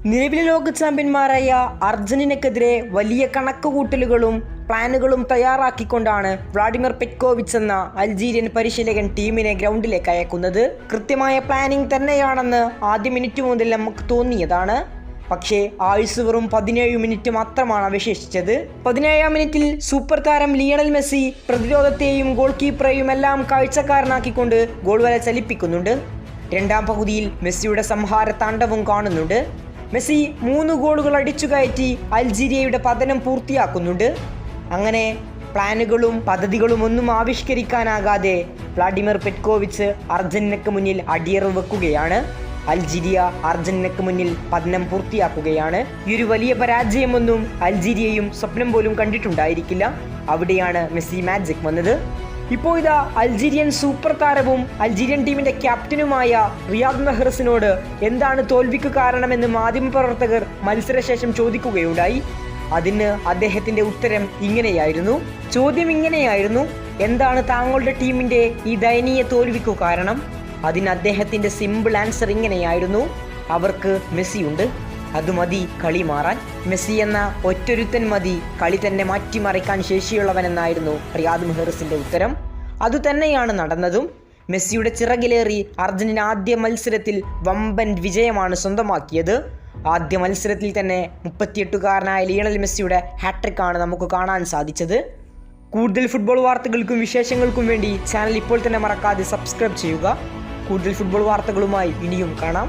നിലവിലെ ലോക ചാമ്പ്യന്മാരായ അർജന്റീനക്കെതിരെ വലിയ കണക്കുകൂട്ടലുകളും പ്ലാനുകളും തയ്യാറാക്കിക്കൊണ്ടാണ് വ്ളാഡിമിർ പെറ്റ്കോവിച്ച് എന്ന അൾജീരിയൻ പരിശീലകൻ ടീമിനെ ഗ്രൗണ്ടിലേക്ക് അയക്കുന്നത്. കൃത്യമായ പ്ലാനിംഗ് തന്നെയാണെന്ന് ആദ്യ മിനിറ്റ് മുതൽ നമുക്ക് തോന്നിയതാണ്. പക്ഷേ ആയുസ് വെറും 17 മിനിറ്റ് മാത്രമാണ് അവശേഷിച്ചത്. 17-ാം മിനിറ്റിൽ സൂപ്പർ താരം ലിയണൽ മെസ്സി പ്രതിരോധത്തെയും ഗോൾ കീപ്പറെയും എല്ലാം കാഴ്ചക്കാരനാക്കിക്കൊണ്ട് ഗോൾ വല ചലിപ്പിക്കുന്നുണ്ട്. രണ്ടാം പകുതിയിൽ മെസ്സിയുടെ സംഹാര താണ്ഡവം കാണുന്നുണ്ട്. മെസ്സി 3 ഗോളുകൾ അടിച്ചു കയറ്റി അൾജീരിയയുടെ പതനം പൂർത്തിയാക്കുന്നുണ്ട്. അങ്ങനെ പ്ലാനുകളും പദ്ധതികളും ഒന്നും ആവിഷ്കരിക്കാനാകാതെ വ്ളാഡിമിർ പെറ്റ്കോവിച്ച് അർജന്റീനയ്ക്ക് മുന്നിൽ അടിയറവ് വെക്കുകയാണ്. അൾജീരിയ അർജന്റീനയ്ക്ക് മുന്നിൽ പതനം പൂർത്തിയാക്കുകയാണ്. ഈ ഒരു വലിയ പരാജയമൊന്നും അൾജീരിയയും സ്വപ്നം പോലും കണ്ടിട്ടുണ്ടായിരിക്കില്ല. അവിടെയാണ് മെസ്സി മാജിക് വന്നത്. ഇപ്പോൾ ഇതാ അൾജീരിയൻ സൂപ്പർ താരവും അൾജീരിയൻ ടീമിന്റെ ക്യാപ്റ്റനുമായ റിയാദ് മെഹ്റസിനോട് എന്താണ് തോൽവിക്ക് കാരണമെന്ന് മാധ്യമപ്രവർത്തകർ മത്സരശേഷം ചോദിക്കുകയുണ്ടായി. അതിന് അദ്ദേഹത്തിന്റെ ഉത്തരം ഇങ്ങനെയായിരുന്നു. ചോദ്യം ഇങ്ങനെയായിരുന്നു: എന്താണ് താങ്കളുടെ ടീമിന്റെ ഈ ദയനീയ തോൽവിക്കു കാരണം? അതിന് അദ്ദേഹത്തിന്റെ സിമ്പിൾ ആൻസർ ഇങ്ങനെയായിരുന്നു: അവർക്ക് മെസ്സിയുണ്ട്, അത് മതി കളി മാറാൻ. മെസ്സി എന്ന ഒറ്റൊരുത്തൻ മതി കളി തന്നെ മാറ്റിമറിക്കാൻ ശേഷിയുള്ളവനെന്നായിരുന്നു റിയാദ് മെഹ്റസിന്റെ ഉത്തരം. അതുതന്നെയാണ് നടന്നതും. മെസ്സിയുടെ ചിറകിലേറി അർജന്റീന ആദ്യ മത്സരത്തിൽ വമ്പൻ വിജയമാണ് സ്വന്തമാക്കിയത്. ആദ്യ മത്സരത്തിൽ തന്നെ 38-കാരനായ ലിയണൽ മെസ്സിയുടെ ഹാട്രിക്കാണ് നമുക്ക് കാണാൻ സാധിച്ചത്. കൂടുതൽ ഫുട്ബോൾ വാർത്തകൾക്കും വിശേഷങ്ങൾക്കും വേണ്ടി ചാനൽ ഇപ്പോൾ തന്നെ മറക്കാതെ സബ്സ്ക്രൈബ് ചെയ്യുക. കൂടുതൽ ഫുട്ബോൾ വാർത്തകളുമായി ഇനിയും കാണാം.